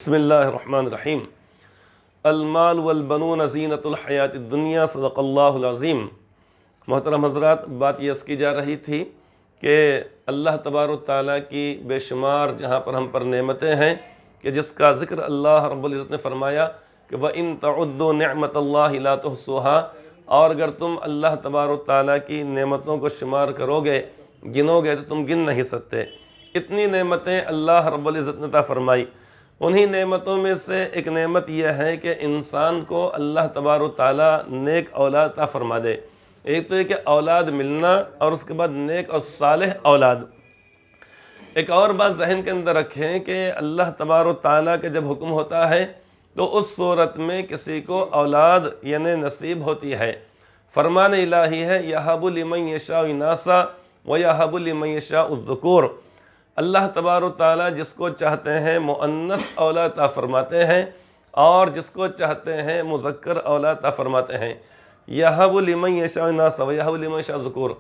بسم اللہ الرحمن الرحیم۔ المال والبنون زینت الحیات الدنیا، صدق اللہ العظیم۔ محترم حضرات، بات یہ کی جا رہی تھی کہ اللہ تبارک تعالیٰ کی بے شمار جہاں پر ہم پر نعمتیں ہیں کہ جس کا ذکر اللہ رب العزت نے فرمایا کہ وَإِن تَعُدُّوا نِعْمَةَ اللَّهِ لَا تُحْصُوهَا، اور اگر تم اللہ تبارک تعالیٰ کی نعمتوں کو شمار کرو گے، گنو گے تو تم گن نہیں سکتے۔ اتنی نعمتیں اللہ رب العزت نے عطا فرمائی۔ انہی نعمتوں میں سے ایک نعمت یہ ہے کہ انسان کو اللہ تبارک تعالیٰ نیک اولاد عطا فرما دے۔ ایک تو یہ کہ اولاد ملنا، اور اس کے بعد نیک اور صالح اولاد۔ ایک اور بات ذہن کے اندر رکھیں کہ اللہ تبارک تعالیٰ کے جب حکم ہوتا ہے تو اس صورت میں کسی کو اولاد یعنی نصیب ہوتی ہے۔ فرمان الہی ہے یَهَبُ لِمَن یَشَاءُ اِنَاثًا وَیَهَبُ لِمَن یَشَاءُ الذُّکُورَ۔ اللہ تبارک تعالیٰ جس کو چاہتے ہیں مؤنث اولاد عطا فرماتے ہیں، اور جس کو چاہتے ہیں مذکر اولاد عطا فرماتے ہیں۔ یَهَبُ لِمَن یَشَاءُ اِنَاثًا وَیَهَبُ لِمَن یَشَاءُ الذُّکُورَ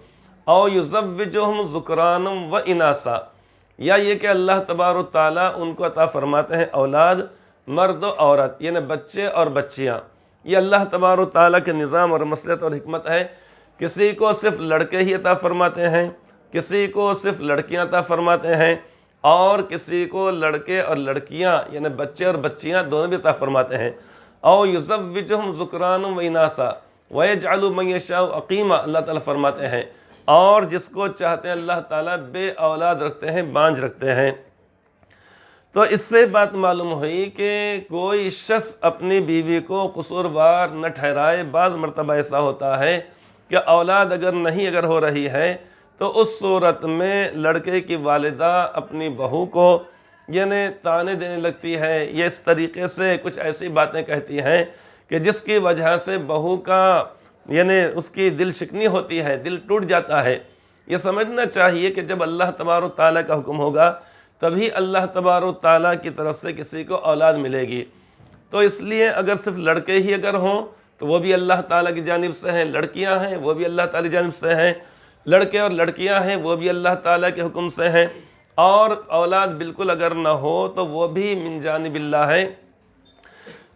اَوْ یُزَوِّجُهُمْ ذُکْرَانًا وَإِنَاثًا، یا یہ کہ اللہ تبارک تعالیٰ ان کو عطا فرماتے ہیں اولاد، مرد و عورت، یعنی بچے اور بچیاں۔ یہ اللہ تبارک تعالیٰ کے نظام اور مصلحت اور حکمت ہے۔ کسی کو صرف لڑکے ہی عطا فرماتے ہیں، کسی کو صرف لڑکیاں عطا فرماتے ہیں، اور کسی کو لڑکے اور لڑکیاں یعنی بچے اور بچیاں دونوں بھی عطا فرماتے ہیں۔ او یزوجہم ذکرانا و اناثا ویجعل من یشاء عقیما، اللہ تعالیٰ فرماتے ہیں، اور جس کو چاہتے ہیں اللہ تعالیٰ بے اولاد رکھتے ہیں، بانجھ رکھتے ہیں۔ تو اس سے بات معلوم ہوئی کہ کوئی شخص اپنی بیوی کو قصوروار نہ ٹھہرائے۔ بعض مرتبہ ایسا ہوتا ہے کہ اولاد اگر ہو رہی ہے تو اس صورت میں لڑکے کی والدہ اپنی بہو کو یعنی طعنے دینے لگتی ہے، یہ اس طریقے سے کچھ ایسی باتیں کہتی ہیں کہ جس کی وجہ سے بہو کا یعنی اس کی دل شکنی ہوتی ہے، دل ٹوٹ جاتا ہے۔ یہ سمجھنا چاہیے کہ جب اللہ تبارک تعالیٰ کا حکم ہوگا تبھی اللہ تبارک تعالیٰ کی طرف سے کسی کو اولاد ملے گی۔ تو اس لیے اگر صرف لڑکے ہی ہوں تو وہ بھی اللہ تعالیٰ کی جانب سے ہیں، لڑکیاں ہیں وہ بھی اللہ تعالیٰ کی جانب سے ہیں، لڑکے اور لڑکیاں ہیں وہ بھی اللہ تعالیٰ کے حکم سے ہیں، اور اولاد بالکل اگر نہ ہو تو وہ بھی من جانب اللہ ہے۔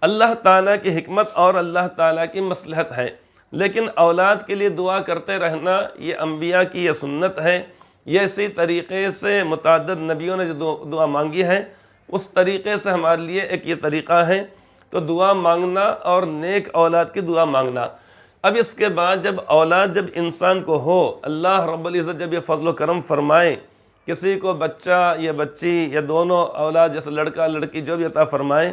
اللہ تعالیٰ کی حکمت اور اللہ تعالیٰ کی مصلحت ہے۔ لیکن اولاد کے لیے دعا کرتے رہنا یہ انبیاء کی یہ سنت ہے۔ یہ اسی طریقے سے متعدد نبیوں نے جو دعا مانگی ہے اس طریقے سے ہمارے لیے ایک یہ طریقہ ہے۔ تو دعا مانگنا اور نیک اولاد کی دعا مانگنا۔ اب اس کے بعد جب اولاد جب انسان کو ہو، اللہ رب العزت جب یہ فضل و کرم فرمائے، کسی کو بچہ یا بچی یا دونوں اولاد جیسے لڑکا لڑکی جو بھی عطا فرمائے،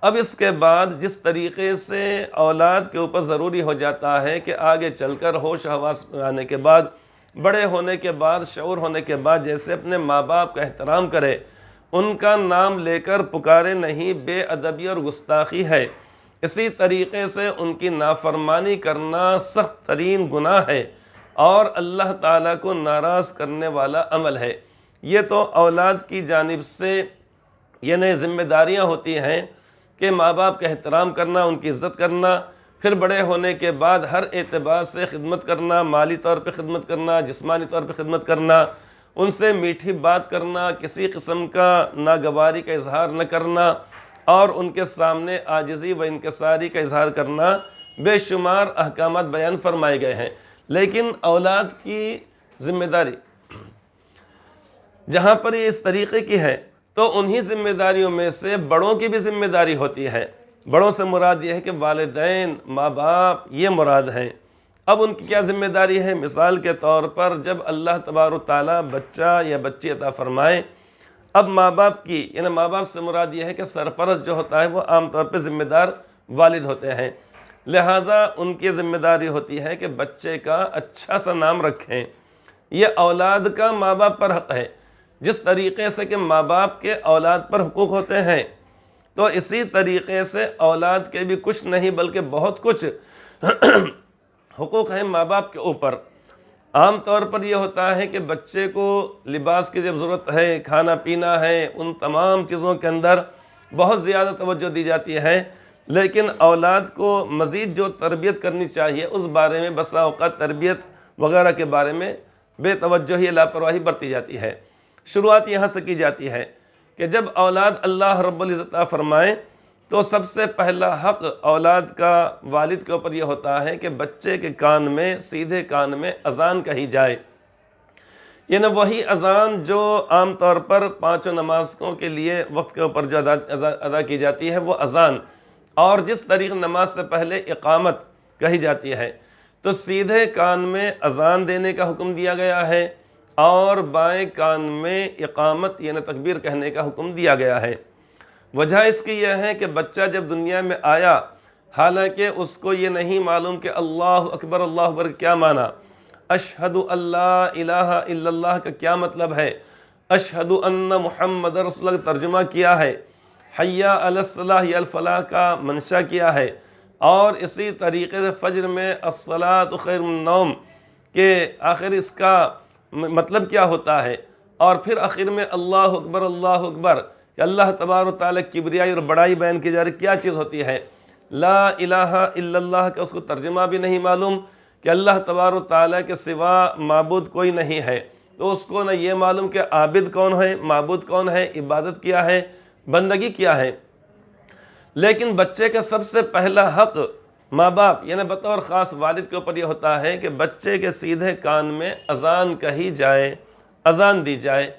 اب اس کے بعد جس طریقے سے اولاد کے اوپر ضروری ہو جاتا ہے کہ آگے چل کر ہوش حواس آنے کے بعد، بڑے ہونے کے بعد، شعور ہونے کے بعد جیسے اپنے ماں باپ کا احترام کرے، ان کا نام لے کر پکارے نہیں، بے ادبی اور گستاخی ہے۔ اسی طریقے سے ان کی نافرمانی کرنا سخت ترین گناہ ہے اور اللہ تعالیٰ کو ناراض کرنے والا عمل ہے۔ یہ تو اولاد کی جانب سے یعنی ذمہ داریاں ہوتی ہیں کہ ماں باپ کا احترام کرنا، ان کی عزت کرنا، پھر بڑے ہونے کے بعد ہر اعتبار سے خدمت کرنا، مالی طور پہ خدمت کرنا، جسمانی طور پہ خدمت کرنا، ان سے میٹھی بات کرنا، کسی قسم کا ناگواری کا اظہار نہ کرنا، اور ان کے سامنے عاجزی و انکساری کا اظہار کرنا۔ بے شمار احکامات بیان فرمائے گئے ہیں، لیکن اولاد کی ذمہ داری جہاں پر یہ اس طریقے کی ہے تو انہی ذمہ داریوں میں سے بڑوں کی بھی ذمہ داری ہوتی ہے۔ بڑوں سے مراد یہ ہے کہ والدین، ماں باپ، یہ مراد ہیں۔ اب ان کی کیا ذمہ داری ہے؟ مثال کے طور پر جب اللہ تبارک تعالیٰ بچہ یا بچی عطا فرمائے، اب ماں باپ کی یعنی ماں باپ سے مراد یہ ہے کہ سرپرست جو ہوتا ہے وہ عام طور پہ ذمہ دار والد ہوتے ہیں، لہٰذا ان کی ذمہ داری ہوتی ہے کہ بچے کا اچھا سا نام رکھیں۔ یہ اولاد کا ماں باپ پر حق ہے، جس طریقے سے کہ ماں باپ کے اولاد پر حقوق ہوتے ہیں، تو اسی طریقے سے اولاد کے بھی کچھ نہیں بلکہ بہت کچھ حقوق ہیں ماں باپ کے اوپر۔ عام طور پر یہ ہوتا ہے کہ بچے کو لباس کی جب ضرورت ہے، کھانا پینا ہے، ان تمام چیزوں کے اندر بہت زیادہ توجہ دی جاتی ہے، لیکن اولاد کو مزید جو تربیت کرنی چاہیے اس بارے میں بسا اوقات تربیت وغیرہ کے بارے میں بے توجہی، لاپرواہی برتی جاتی ہے۔ شروعات یہاں سے کی جاتی ہے کہ جب اولاد اللہ رب العزت عطا فرمائے تو سب سے پہلا حق اولاد کا والد کے اوپر یہ ہوتا ہے کہ بچے کے کان میں، سیدھے کان میں اذان کہی جائے، یعنی وہی اذان جو عام طور پر پانچوں نمازوں کے لیے وقت کے اوپر جو ادا کی جاتی ہے وہ اذان، اور جس طریقے نماز سے پہلے اقامت کہی جاتی ہے، تو سیدھے کان میں اذان دینے کا حکم دیا گیا ہے اور بائیں کان میں اقامت یعنی تکبیر کہنے کا حکم دیا گیا ہے۔ وجہ اس کی یہ ہے کہ بچہ جب دنیا میں آیا، حالانکہ اس کو یہ نہیں معلوم کہ اللہ اکبر کیا معنی، اشہد اللہ الہ الا اللہ کا کیا مطلب ہے، اشہد ان محمد رسول اللہ کا ترجمہ کیا ہے، حی علی الصلاح یا الفلاح کا منشا کیا ہے، اور اسی طریقے سے فجر میں الصلاۃ خیر من النوم کہ آخر اس کا مطلب کیا ہوتا ہے، اور پھر آخر میں اللہ اکبر کہ اللہ تبارک و تعالیٰ کبریائی اور بڑائی بیان کی جا رہی کیا چیز ہوتی ہے، لا الہ الا اللہ کا اس کو ترجمہ بھی نہیں معلوم کہ اللہ تبارک و تعالیٰ کے سوا معبود کوئی نہیں ہے، تو اس کو نہ یہ معلوم کہ عابد کون ہے، معبود کون ہے، عبادت کیا ہے، بندگی کیا ہے۔ لیکن بچے کا سب سے پہلا حق ماں باپ یعنی بطور خاص والد کے اوپر یہ ہوتا ہے کہ بچے کے سیدھے کان میں اذان کہی جائے، اذان دی جائے۔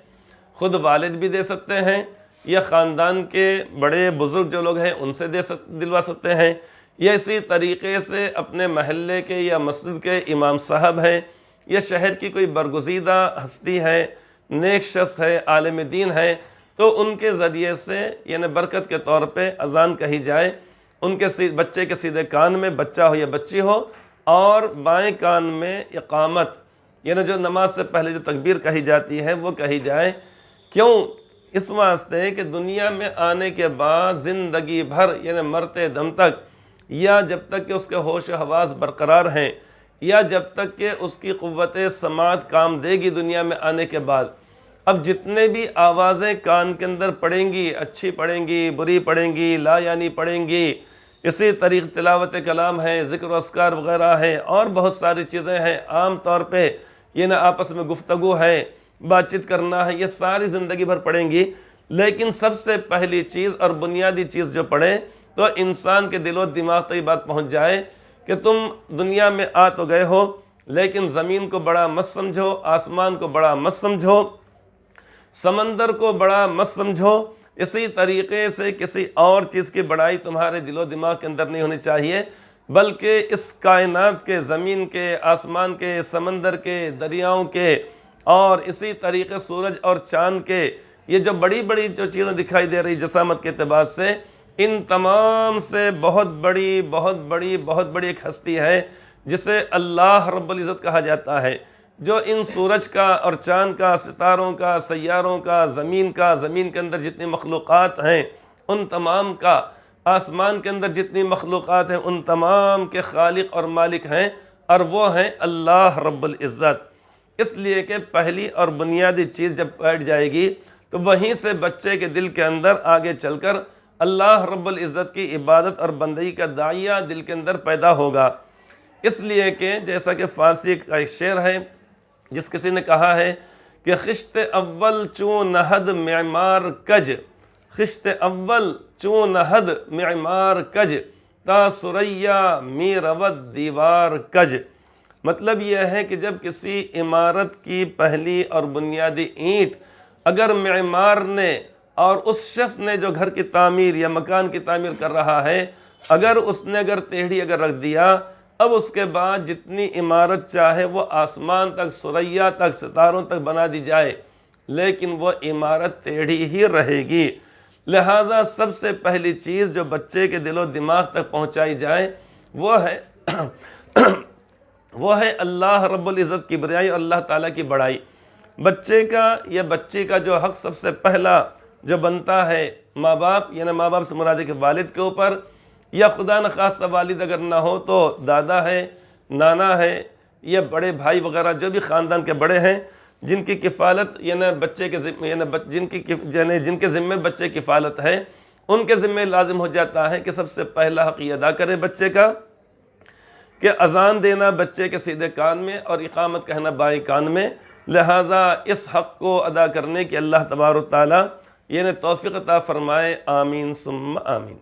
خود والد بھی دے سکتے ہیں یا خاندان کے بڑے بزرگ جو لوگ ہیں ان سے دلوا سکتے ہیں، یا اسی طریقے سے اپنے محلے کے یا مسجد کے امام صاحب ہیں یا شہر کی کوئی برگزیدہ ہستی ہے، نیک شخص ہے، عالم دین ہے، تو ان کے ذریعے سے یعنی برکت کے طور پہ اذان کہی جائے، ان کے بچے کے سیدھے کان میں، بچہ ہو یا بچی ہو، اور بائیں کان میں اقامت یعنی جو نماز سے پہلے جو تکبیر کہی جاتی ہے وہ کہی جائے۔ کیوں؟ اس واسطے کہ دنیا میں آنے کے بعد زندگی بھر یعنی مرتے دم تک، یا جب تک کہ اس کے ہوش و حواس برقرار ہیں، یا جب تک کہ اس کی قوت سماعت کام دے گی دنیا میں آنے کے بعد، اب جتنے بھی آوازیں کان کے اندر پڑیں گی، اچھی پڑیں گی، بری پڑیں گی، لا یعنی پڑیں گی، اسی طریقے تلاوت کلام ہے، ذکر و اذکار وغیرہ ہے، اور بہت ساری چیزیں ہیں، عام طور پہ یہ آپس میں گفتگو ہے، بات چیت کرنا ہے، یہ ساری زندگی بھر پڑیں گی، لیکن سب سے پہلی چیز اور بنیادی چیز جو پڑھے تو انسان کے دل و دماغ تک یہ بات پہنچ جائے کہ تم دنیا میں آ تو گئے ہو، لیکن زمین کو بڑا مت سمجھو، آسمان کو بڑا مت سمجھو، سمندر کو بڑا مت سمجھو، اسی طریقے سے کسی اور چیز کی بڑائی تمہارے دل و دماغ کے اندر نہیں ہونی چاہیے، بلکہ اس کائنات کے، زمین کے، آسمان کے، سمندر کے، دریاؤں کے، اور اسی طریقے سورج اور چاند کے، یہ جو بڑی بڑی جو چیزیں دکھائی دے رہی جسامت کے اعتبار سے، ان تمام سے بہت بڑی ایک ہستی ہے جسے اللہ رب العزت کہا جاتا ہے، جو ان سورج کا اور چاند کا، ستاروں کا، سیاروں کا، زمین کا، زمین کے اندر جتنی مخلوقات ہیں ان تمام کا، آسمان کے اندر جتنی مخلوقات ہیں ان تمام کے خالق اور مالک ہیں، اور وہ ہیں اللہ رب العزت۔ اس لیے کہ پہلی اور بنیادی چیز جب بیٹھ جائے گی تو وہیں سے بچے کے دل کے اندر آگے چل کر اللہ رب العزت کی عبادت اور بندگی کا داعیہ دل کے اندر پیدا ہوگا۔ اس لیے کہ جیسا کہ فارسی کا ایک شعر ہے جس کسی نے کہا ہے کہ خشت اول چون نہد معمار کج، خشت اول چون نہد معمار کج، تا سریا می رود دیوار کج۔ مطلب یہ ہے کہ جب کسی عمارت کی پہلی اور بنیادی اینٹ اگر معمار نے اور اس شخص نے جو گھر کی تعمیر یا مکان کی تعمیر کر رہا ہے، اگر اس نے ٹیڑھی رکھ دیا، اب اس کے بعد جتنی عمارت چاہے وہ آسمان تک، ثریا تک، ستاروں تک بنا دی جائے، لیکن وہ عمارت ٹیڑھی ہی رہے گی۔ لہٰذا سب سے پہلی چیز جو بچے کے دل و دماغ تک پہنچائی جائے وہ ہے اللہ رب العزت کی بڑائی اور اللہ تعالیٰ کی بڑائی۔ بچے کا یا بچی کا جو حق سب سے پہلا جو بنتا ہے ماں باپ یعنی ماں باپ سے مراد ہے کہ والد کے اوپر، یا خدا نخواستہ والد اگر نہ ہو تو دادا ہے، نانا ہے، یا بڑے بھائی وغیرہ جو بھی خاندان کے بڑے ہیں جن کی کفالت یعنی بچے کے ذمے جن کے ذمے بچے کی کفالت ہے، ان کے ذمے لازم ہو جاتا ہے کہ سب سے پہلا حق یہ ادا کرے بچے کا کہ اذان دینا بچے کے سیدھے کان میں اور اقامت کہنا بائیں کان میں۔ لہٰذا اس حق کو ادا کرنے کی اللہ تبارک و تعالیٰ یہ توفیق عطا فرمائے، آمین ثم آمین۔